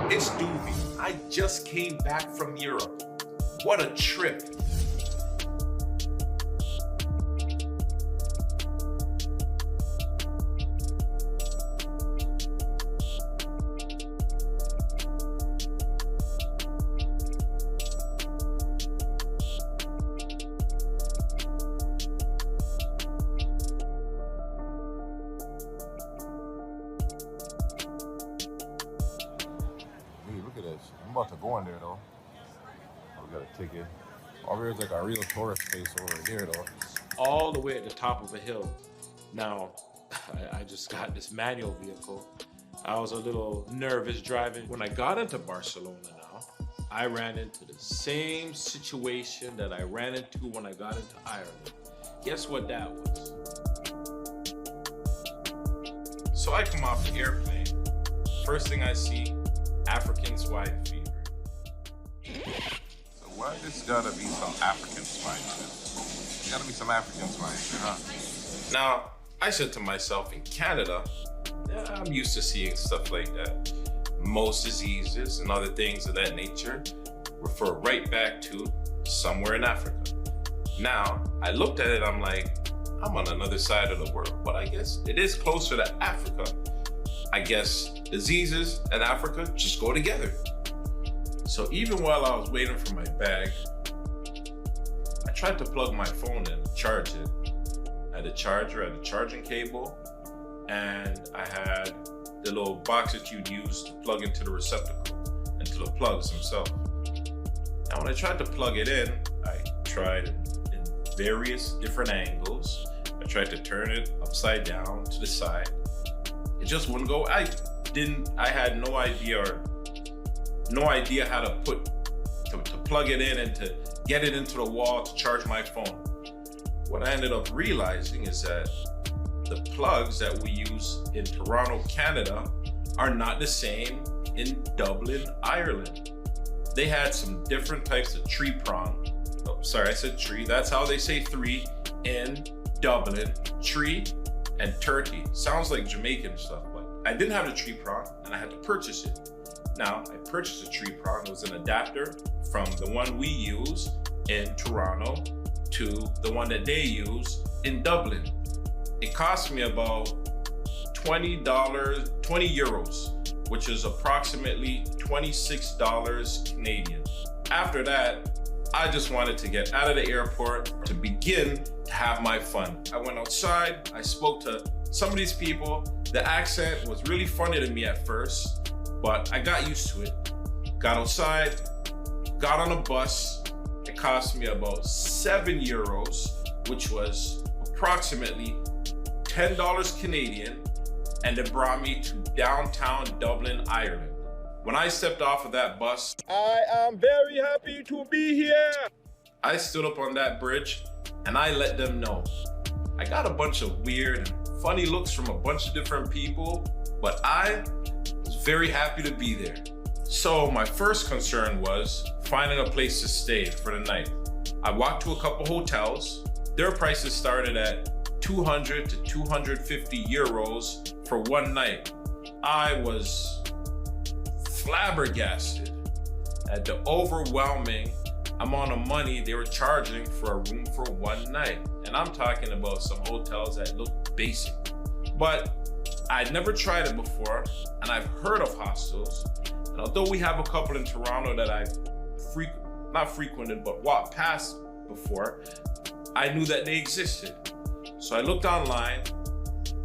It's Doobie. I just came back from Europe. What a trip. Dude, look at this. I'm about to go in there though. We got a ticket. Over here's like a real tourist place over here though. All the way at the top of a hill. Now, I just got this manual vehicle. I was a little nervous driving. When I got into Barcelona now, I ran into the same situation that I ran into when I got into Ireland. Guess what that was? So I come off the airplane. First thing I see, African swine fever. So why there's gotta be some African swine shit? There's gotta be some African swine shit, huh? Now, I said to myself, in Canada, I'm used to seeing stuff like that. Most diseases and other things of that nature refer right back to somewhere in Africa. Now, I looked at it, I'm like, I'm on another side of the world, but I guess it is closer to Africa. I guess diseases and Africa just go together. So even while I was waiting for my bag, I tried to plug my phone in, charge it. I had a charger, I had a charging cable, and I had the little box that you'd use to plug into the receptacle, into the plugs themselves. Now when I tried to plug it in, I tried in various different angles. I tried to turn it upside down to the side. It just wouldn't go. I had no idea how to plug it in and to get it into the wall to charge my phone. What I ended up realizing is that the plugs that we use in Toronto, Canada are not the same in Dublin, Ireland. They had some different types of tree prong. Oh, sorry, I said tree. That's how they say three in Dublin. Tree and turkey. Sounds like Jamaican stuff, but I didn't have the tree prong and I had to purchase it. Now, I purchased a tree prong. It was an adapter from the one we use in Toronto to the one that they use in Dublin. It cost me about $20, 20 euros, which is approximately $26 Canadian. After that, I just wanted to get out of the airport to begin to have my fun. I went outside, I spoke to some of these people. The accent was really funny to me at first, but I got used to it. Got outside, got on a bus. It cost me about 7 euros, which was approximately $10 Canadian, and it brought me to downtown Dublin, Ireland. When I stepped off of that bus, I am very happy to be here. I stood up on that bridge and I let them know. I got a bunch of weird and funny looks from a bunch of different people, but I was very happy to be there. So my first concern was finding a place to stay for the night. I walked to a couple hotels. Their prices started at 200 to 250 euros for one night. I was flabbergasted at the overwhelming amount of money they were charging for a room for one night. And I'm talking about some hotels that look basic. But I'd never tried it before, and I've heard of hostels. And although we have a couple in Toronto that I've not frequented, but walked past before, I knew that they existed. So I looked online.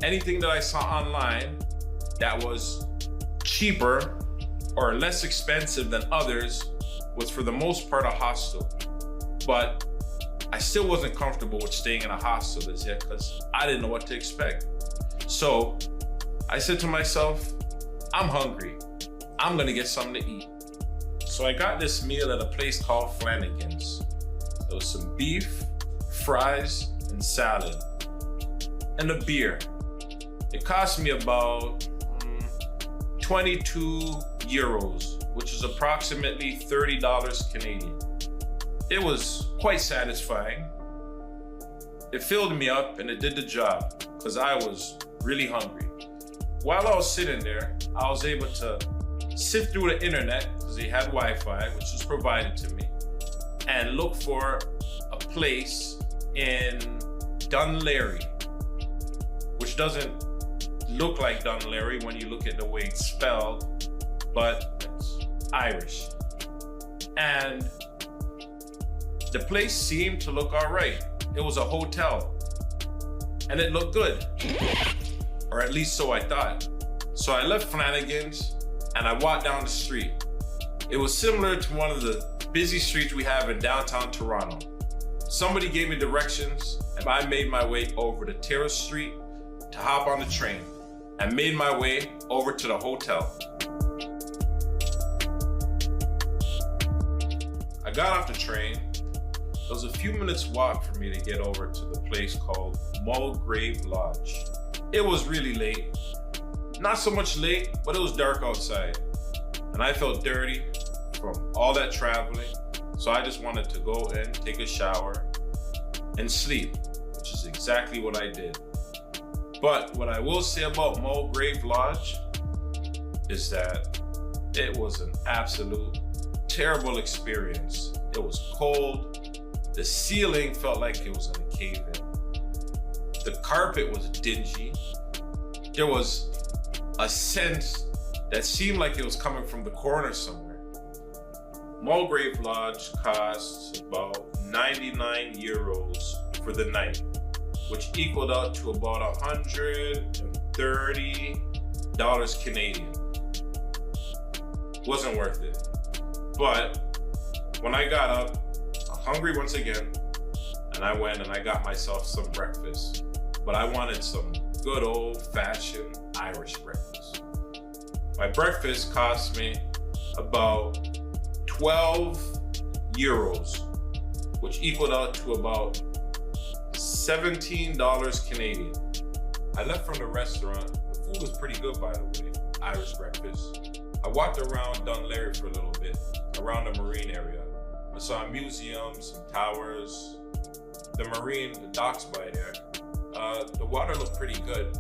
Anything that I saw online that was cheaper or less expensive than others was for the most part a hostel. But I still wasn't comfortable with staying in a hostel as yet because I didn't know what to expect. So I said to myself, I'm hungry. I'm gonna get something to eat. So I got this meal at a place called Flanagan's. There was some beef, fries, and salad, and a beer. It cost me about 22 euros, which is approximately $30 Canadian. It was quite satisfying. It filled me up and it did the job because I was really hungry. While I was sitting there, I was able to sift through the internet, because they had Wi-Fi, which was provided to me, and look for a place in Dunleary, which doesn't look like Dunleary when you look at the way it's spelled, but it's Irish. And the place seemed to look all right. It was a hotel, and it looked good, or at least so I thought. So I left Flanagan's and I walked down the street. It was similar to one of the busy streets we have in downtown Toronto. Somebody gave me directions, and I made my way over to Terrace Street to hop on the train and made my way over to the hotel. I got off the train. It was a few minutes walk for me to get over to the place called Mulgrave Lodge. It was really late. Not so much late, but it was dark outside. And I felt dirty from all that traveling. So I just wanted to go in, take a shower, and sleep, which is exactly what I did. But what I will say about Mulgrave Lodge is that it was an absolute terrible experience. It was cold. The ceiling felt like it was in a cave-in. The carpet was dingy. There was a scent that seemed like it was coming from the corner somewhere. Mulgrave Lodge costs about 99 euros for the night, which equaled out to about $130 Canadian. Wasn't worth it. But when I got up, hungry once again, and I went and I got myself some breakfast. But I wanted some good old-fashioned Irish breakfast. My breakfast cost me about 12 euros, which equaled out to about $17 Canadian. I left from the restaurant. The food was pretty good, by the way, Irish breakfast. I walked around Dunleary for a little bit, around the marine area. I saw museums, some towers, the docks by there. The water looked pretty good,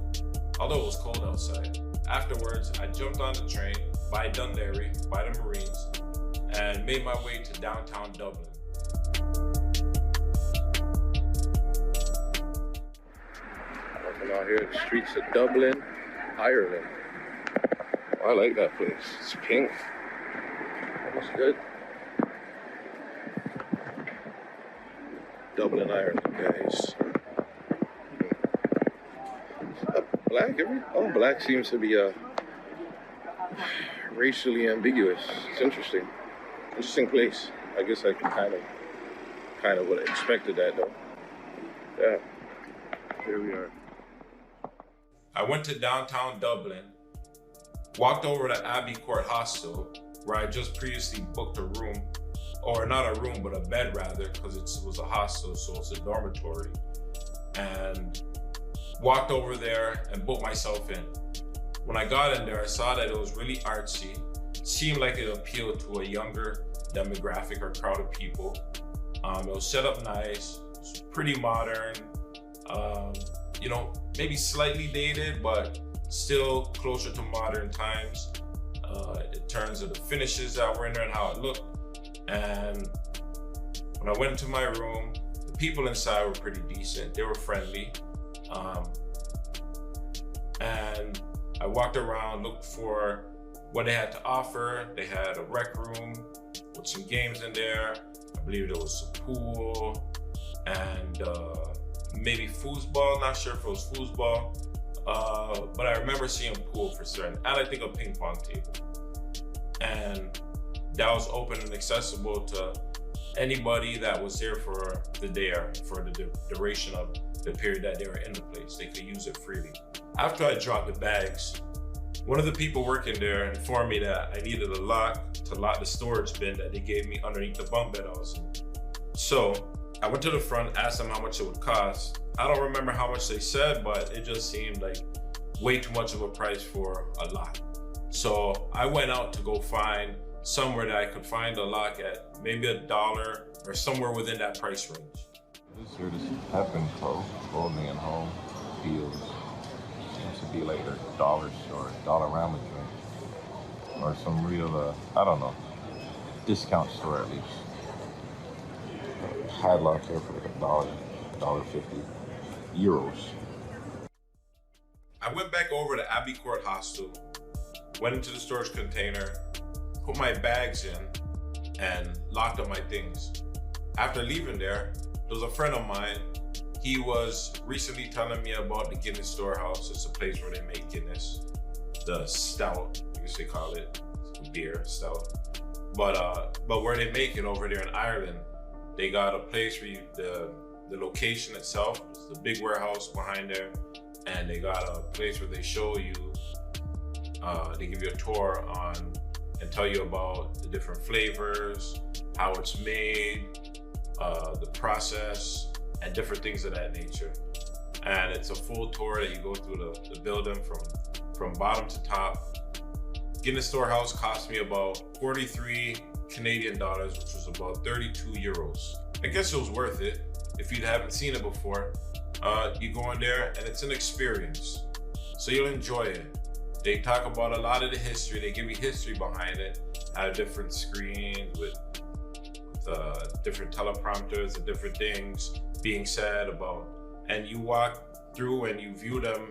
although it was cold outside. Afterwards, I jumped on the train by Dunleary, by the Marines, and made my way to downtown Dublin. Walking out here in the streets of Dublin, Ireland. Oh, I like that place. It's pink. Looks good. Dublin, Ireland, guys. Black? Black seems to be racially ambiguous. It's interesting. Interesting place. I guess I can kind of would have expected that though. Yeah. Here we are. I went to downtown Dublin, walked over to Abbey Court Hostel, where I just previously booked a room, or not a room, but a bed rather, because it was a hostel, so it's a dormitory. And walked over there and booked myself in. When I got in there, I saw that it was really artsy. It seemed like it appealed to a younger demographic or crowd of people. It was set up nice, it was pretty modern, maybe slightly dated, but still closer to modern times in terms of the finishes that were in there and how it looked. And when I went into my room, the people inside were pretty decent. They were friendly. And I walked around, looked for what they had to offer. They had a rec room with some games in there. I believe there was some pool and maybe foosball. Not sure if it was foosball, but I remember seeing pool for certain. And I think a ping pong table. And that was open and accessible to anybody that was there for the day or for the duration of the period that they were in the place. They could use it freely. After I dropped the bags, one of the people working there informed me that I needed a lock to lock the storage bin that they gave me underneath the bunk bed I was in. So I went to the front, asked them how much it would cost. I don't remember how much they said, but it just seemed like way too much of a price for a lock. So I went out to go find somewhere that I could find a lock at maybe $1 or somewhere within that price range. This here, this Pep & Co. Clothing and Home deals. Seems to be like a dollar store, Dollarama joint. or some real, I don't know, discount store at least. Padlock here for like $1.50 euros. I went back over to Abbey Court Hostel, went into the storage container, put my bags in, and locked up my things. After leaving there was a friend of mine. He was recently telling me about the Guinness Storehouse. It's a place where they make Guinness, the stout, I guess they call it, beer, stout. But where they make it over there in Ireland, they got a place where the location itself, it's the big warehouse behind there, and they got a place where they show you, they give you a tour on and tell you about the different flavors, how it's made, the process, and different things of that nature. And it's a full tour that you go through the building from bottom to top. Guinness Storehouse cost me about 43 Canadian dollars, which was about 32 euros. I guess it was worth it. If you haven't seen it before, you go in there and it's an experience. So you'll enjoy it. They talk about a lot of the history. They give you history behind it, have different screens with different teleprompters and different things being said about, and you walk through and you view them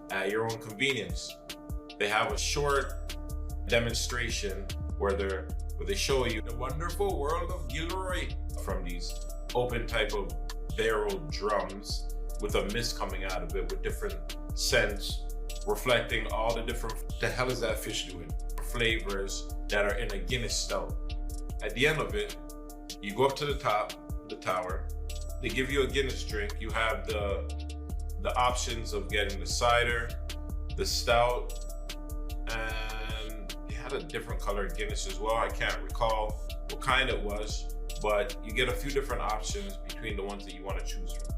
at your own convenience. They have a short demonstration where they show you the wonderful world of Gilroy from these open type of barrel drums with a mist coming out of it with different scents reflecting all the different, the hell is that fish doing? Flavors that are in a Guinness stout. At the end of it, you go up to the top of the tower, they give you a Guinness drink. You have the options of getting the cider, the stout, and they had a different colored Guinness as well. I can't recall what kind it was, but you get a few different options between the ones that you want to choose from.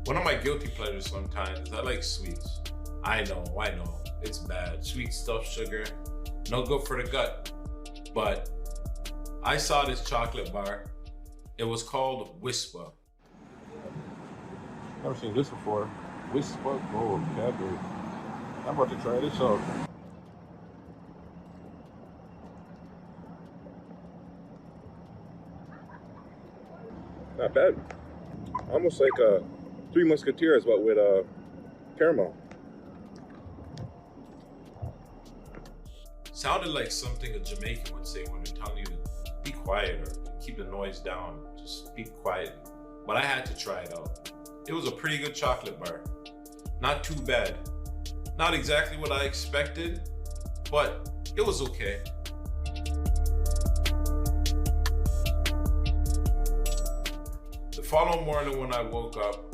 One of my guilty pleasures sometimes is I like sweets. I know, it's bad. Sweet stuff, sugar, no good for the gut. But I saw this chocolate bar. It was called Whisper. Never seen this before. Whisper Gold Cadbury. I'm about to try this out. Not bad. Almost like Three Musketeers, but with caramel. Sounded like something a Jamaican would say when they're telling you to be quiet or keep the noise down. Just speak quiet. But I had to try it out. It was a pretty good chocolate bar. Not too bad. Not exactly what I expected, but it was okay. The following morning when I woke up,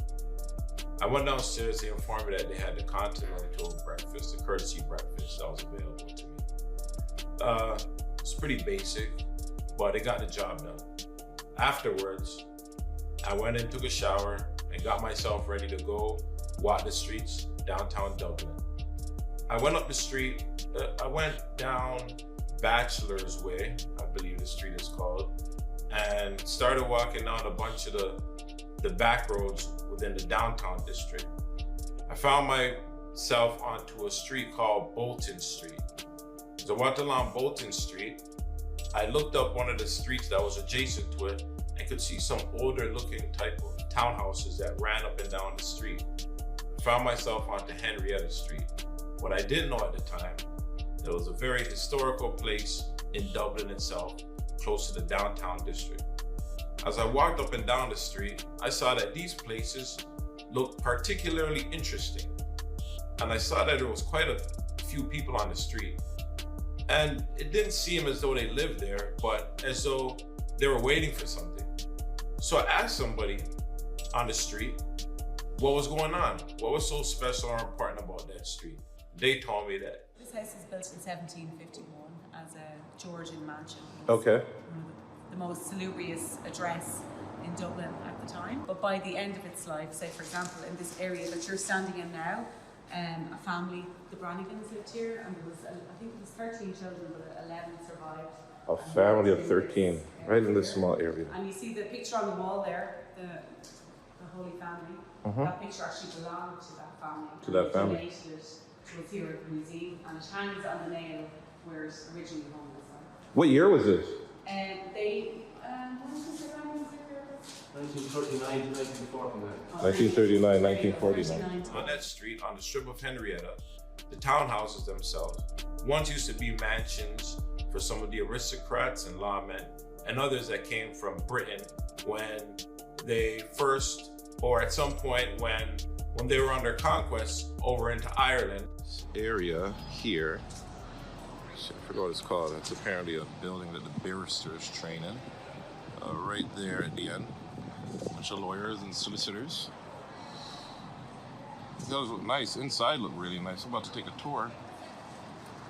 I went downstairs. They informed me that they had the continental breakfast, the courtesy breakfast that was available to me. It's pretty basic, but it got the job done. Afterwards, I went and took a shower and got myself ready to go walk the streets downtown Dublin. I went up the street, I went down Bachelor's Way, I believe the street is called, and started walking down a bunch of the back roads within the downtown district. I found myself onto a street called Bolton Street. As I walked along Bolton Street, I looked up one of the streets that was adjacent to it and could see some older looking type of townhouses that ran up and down the street. I found myself onto Henrietta Street. What I didn't know at the time, there was a very historical place in Dublin itself, close to the downtown district. As I walked up and down the street, I saw that these places looked particularly interesting. And I saw that there was quite a few people on the street. And it didn't seem as though they lived there, but as though they were waiting for something. So I asked somebody on the street what was going on, what was so special or important about that street. They told me that this house was built in 1751 as a Georgian mansion. Okay. The most salubrious address in Dublin at the time. But by the end of its life, say for example in this area that you're standing in now, a family, the Brannigans lived here, and there was, I think it was 13 children, but 11 survived. A family of 13, right in this small area. And you see the picture on the wall there, the Holy Family. That picture actually belonged to that family. To that family. They donated it to a theatre museum, and it hangs on the nail where it originally hung. What year was this? And they, what was it around? 1939 to 1949. 1939, 1949. On that street, on the strip of Henrietta, the townhouses themselves once used to be mansions for some of the aristocrats and lawmen, and others that came from Britain when they first, or at some point when they were under conquest over into Ireland. This area here, I forgot what it's called. It's apparently a building that the barristers train in. Right there at the end, a bunch of lawyers and solicitors. Those look nice. Inside look really nice. I'm about to take a tour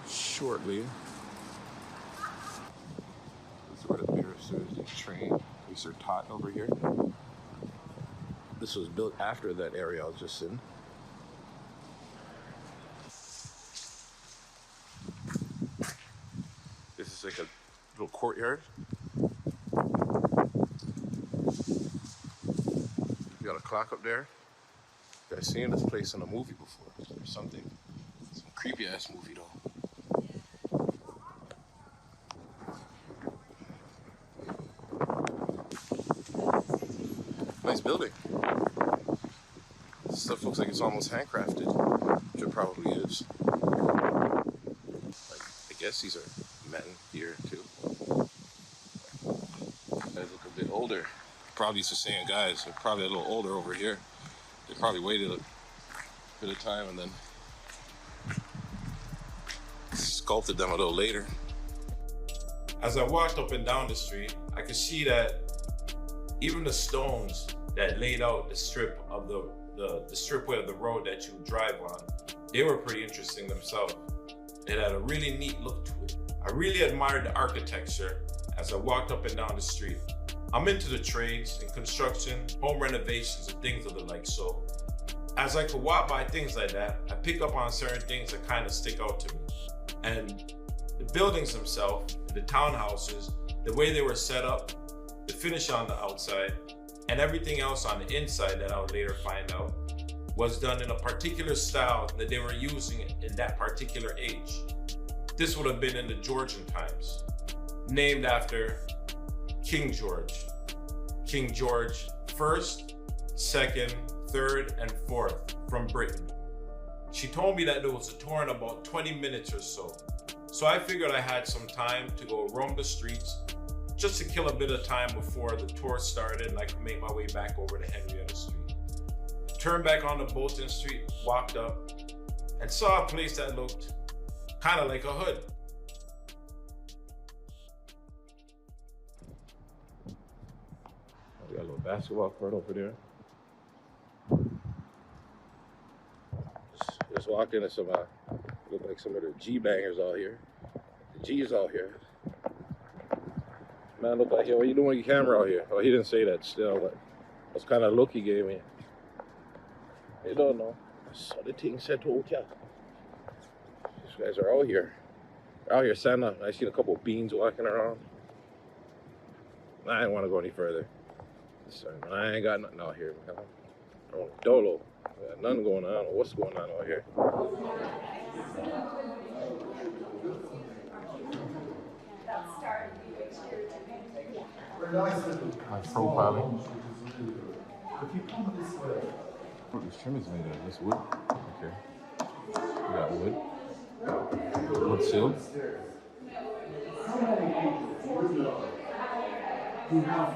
shortly. This is where the barristers they train. At least they're taught over here. This was built after that area I was just in. This is like a little courtyard. You got a clock up there. You guys seen this place in a movie before or something? Some creepy ass movie though. Nice building. This stuff looks like it's almost handcrafted, which it probably is. I guess these are men here too. Guys look a bit older. Probably used to saying guys, they're probably a little older over here. They probably waited a bit of time and then sculpted them a little later. As I walked up and down the street, I could see that even the stones that laid out the strip of the stripway of the road that you drive on, they were pretty interesting themselves. It had a really neat look to it. I really admired the architecture as I walked up and down the street. I'm into the trades and construction, home renovations, and things of the like, so as I could walk by things like that, I pick up on certain things that kind of stick out to me. And the buildings themselves, the townhouses, the way they were set up, the finish on the outside, and everything else on the inside that I would later find out was done in a particular style that they were using in that particular age. This would have been in the Georgian times, named after King George. King George First, Second, Third, and Fourth from Britain. She told me that there was a tour in about 20 minutes or so. So I figured I had some time to go roam the streets just to kill a bit of time before the tour started and I could make my way back over to Henrietta Street. Turned back onto Bolton Street, walked up, and saw a place that looked kind of like a hood. We got a little basketball court over there. Just walked into some, look like some of the G-bangers out here. The G's out here. Man, look like, yo, what you doing with your camera out here? Oh, he didn't say that still, but that's kind of look he gave me. You don't know. So the thing said to okay. These guys are out here. They're out here standing up. I seen a couple of beans walking around. I didn't want to go any further. So, I ain't got nothing out here. Oh, Dolo. I got nothing going on. I don't know what's going on out here. My profiling. If you come this way. What this trim is made of? This wood? Okay. We got wood. Wood seal. How many people who have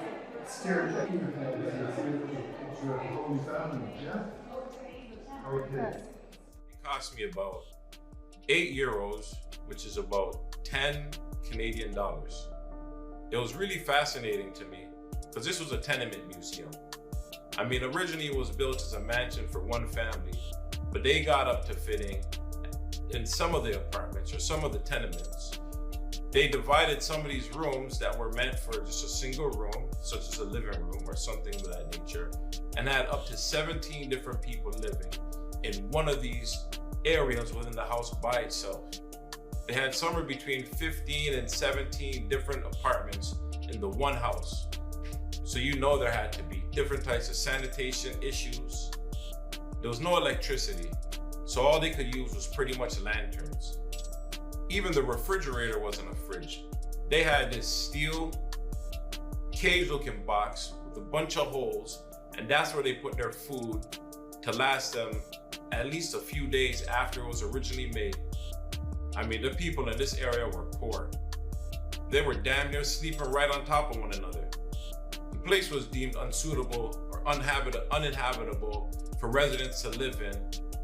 stereotypes of your whole family, yeah? Okay. It cost me about €8, which is about 10 Canadian dollars. It was really fascinating to me because this was a tenement museum. I mean, originally it was built as a mansion for one family, but they got up to fitting in some of the apartments or some of the tenements. They divided some of these rooms that were meant for just a single room, such as a living room or something of that nature, and had up to 17 different people living in one of these areas within the house by itself. They had somewhere between 15 and 17 different apartments in the one house. So you know there had to be different types of sanitation issues. There was no electricity, so all they could use was pretty much lanterns. Even the refrigerator wasn't a fridge. They had this steel cage-looking box with a bunch of holes, and that's where they put their food to last them at least a few days after it was originally made. I mean, the people in this area were poor. They were damn near sleeping right on top of one another. The place was deemed unsuitable or uninhabitable for residents to live in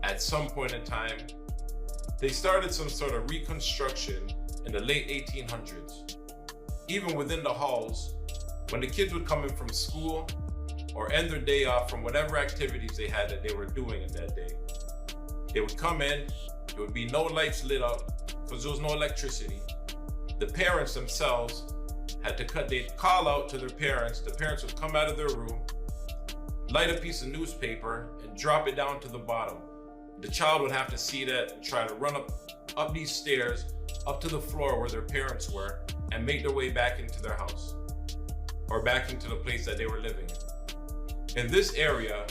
at some point in time. They started some sort of reconstruction in the late 1800s. Even within the halls, when the kids would come in from school or end their day off from whatever activities they had that they were doing in that day, they would come in, there would be no lights lit up because there was no electricity. The parents themselves they'd call out to their parents. The parents would come out of their room, light a piece of newspaper, and drop it down to the bottom. The child would have to see that and try to run up these stairs, up to the floor where their parents were, and make their way back into their house, or back into the place that they were living in. In this area,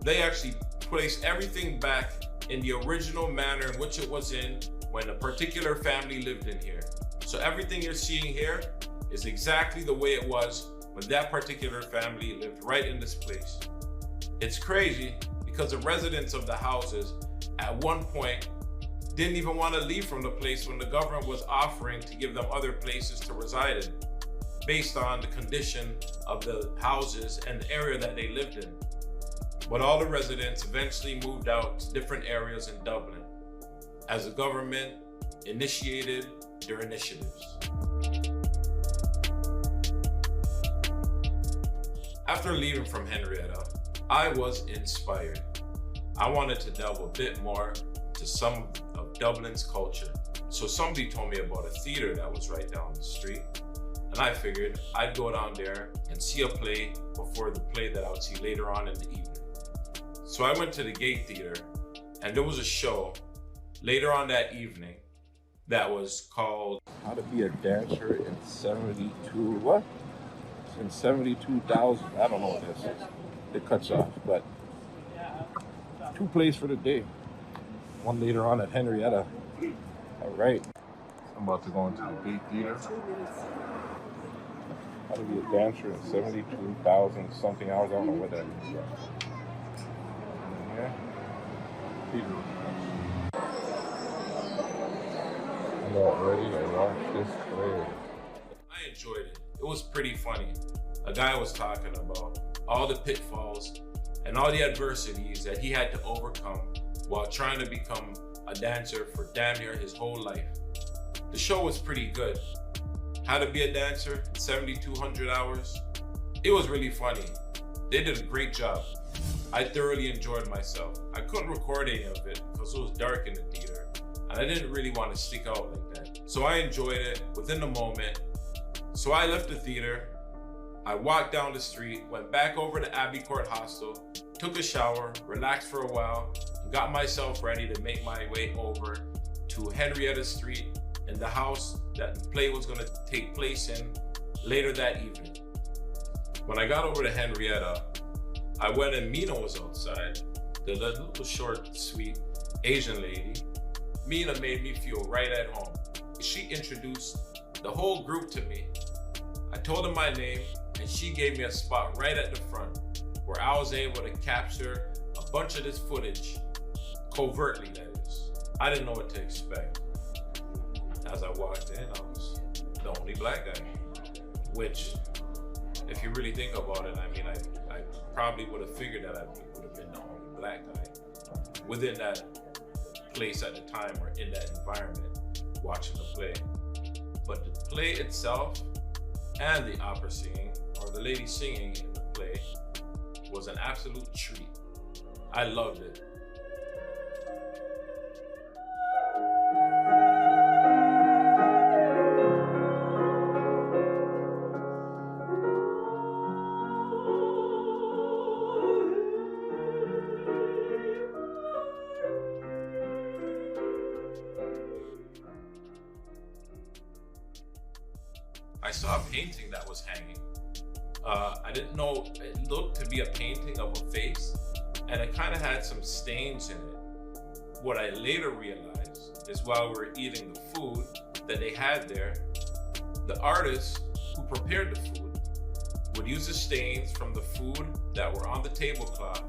they actually placed everything back in the original manner in which it was in when a particular family lived in here. So everything you're seeing here is exactly the way it was when that particular family lived right in this place. It's crazy because the residents of the houses at one point didn't even want to leave from the place when the government was offering to give them other places to reside in, based on the condition of the houses and the area that they lived in. But all the residents eventually moved out to different areas in Dublin as the government initiated their initiatives. After leaving from Henrietta, I was inspired. I wanted to delve a bit more to some of Dublin's culture. So somebody told me about a theater that was right down the street, and I figured I'd go down there and see a play before the play that I would see later on in the evening. So I went to the Gate Theater, and there was a show later on that evening that was called How to Be a Dancer in 72, what? In 72,000, I don't know what this is. It cuts off, but 2 plays for the day. One later on at Henrietta. All right. I'm about to go into the Gate Theater. How to Be a Dancer in 72,000 something hours. I don't know what that means. Yeah. I'm not ready to watch this play. I enjoyed it. It was pretty funny. A guy was talking about all the pitfalls and all the adversities that he had to overcome while trying to become a dancer for damn near his whole life. The show was pretty good. How to Be a Dancer in 7,200 hours. It was really funny. They did a great job. I thoroughly enjoyed myself. I couldn't record any of it because it was dark in the theater, and I didn't really want to stick out like that. So I enjoyed it within the moment. So I left the theater, I walked down the street, went back over to Abbey Court Hostel, took a shower, relaxed for a while, and got myself ready to make my way over to Henrietta Street and the house that the play was going to take place in later that evening. When I got over to Henrietta, I went and Mina was outside, the little short, sweet Asian lady. Mina made me feel right at home. She introduced the whole group to me. I told her my name, and she gave me a spot right at the front where I was able to capture a bunch of this footage, covertly that is. I didn't know what to expect. As I walked in, I was the only black guy, which, if you really think about it, I mean, I probably would have figured that I would have been the only black guy within that place at the time or in that environment watching the play. But the play itself and the opera singing, or the lady singing in the play, was an absolute treat. I loved it. saw a painting that was hanging. I didn't know it looked to be a painting of a face, and it kind of had some stains in it. What I later realized is while we were eating the food that they had there, the artist who prepared the food would use the stains from the food that were on the tablecloth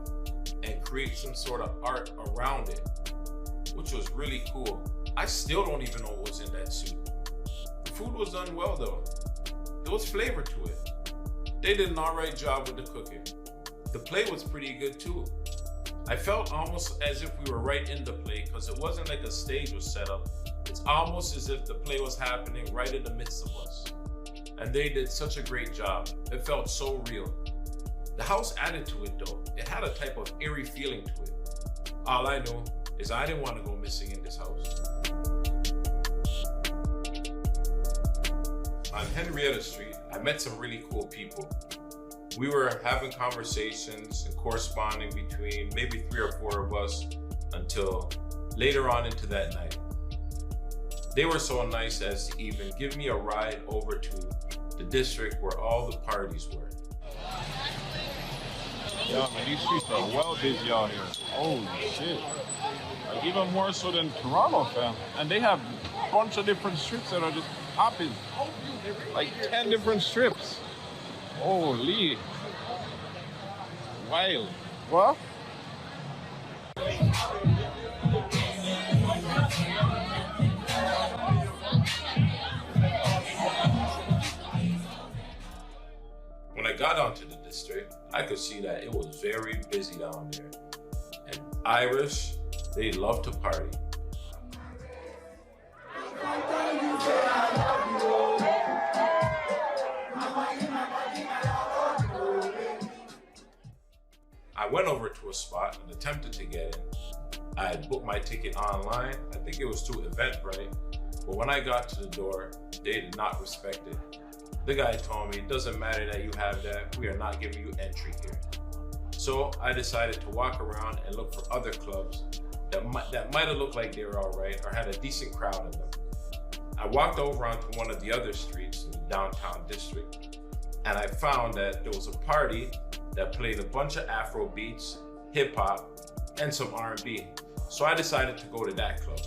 and create some sort of art around it, which was really cool. I still don't even know what was in that soup. The food was done well though. There was flavor to it. They did an alright job with the cooking. The play was pretty good too. I felt almost as if we were right in the play because it wasn't like a stage was set up. It's almost as if the play was happening right in the midst of us. And they did such a great job. It felt so real. The house added to it though. It had a type of eerie feeling to it. All I know is I didn't want to go missing in this house. On Henrietta Street, I met some really cool people. We were having conversations and corresponding between maybe 3 or 4 of us until later on into that night. They were so nice as to even give me a ride over to the district where all the parties were. Yeah, man, these streets are well busy out here. Holy shit. Like, even more so than Toronto, fam. And they have a bunch of different strips that are just popping. Like 10 different strips. Holy. Wild. What? When I got onto the district, I could see that it was very busy down there. And Irish, they love to party. I went over to a spot and attempted to get in. I had booked my ticket online. I think it was through Eventbrite. But when I got to the door, they did not respect it. The guy told me, it doesn't matter that you have that, we are not giving you entry here. So I decided to walk around and look for other clubs that might have looked like they were all right or had a decent crowd in them. I walked over onto one of the other streets in the downtown district, and I found that there was a party that played a bunch of Afro beats, hip hop, and some R&B. So I decided to go to that club.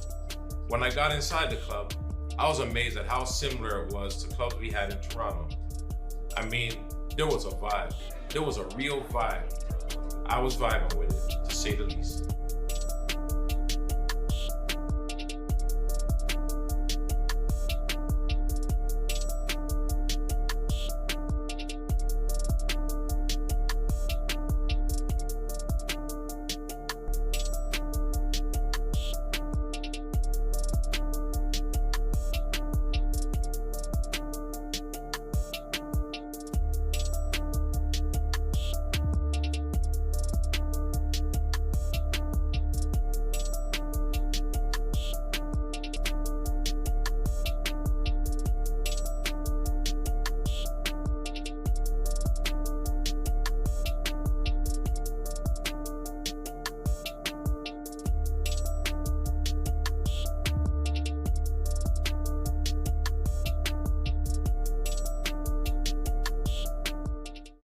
When I got inside the club, I was amazed at how similar it was to clubs we had in Toronto. I mean, there was a vibe. There was a real vibe. I was vibing with it, to say the least.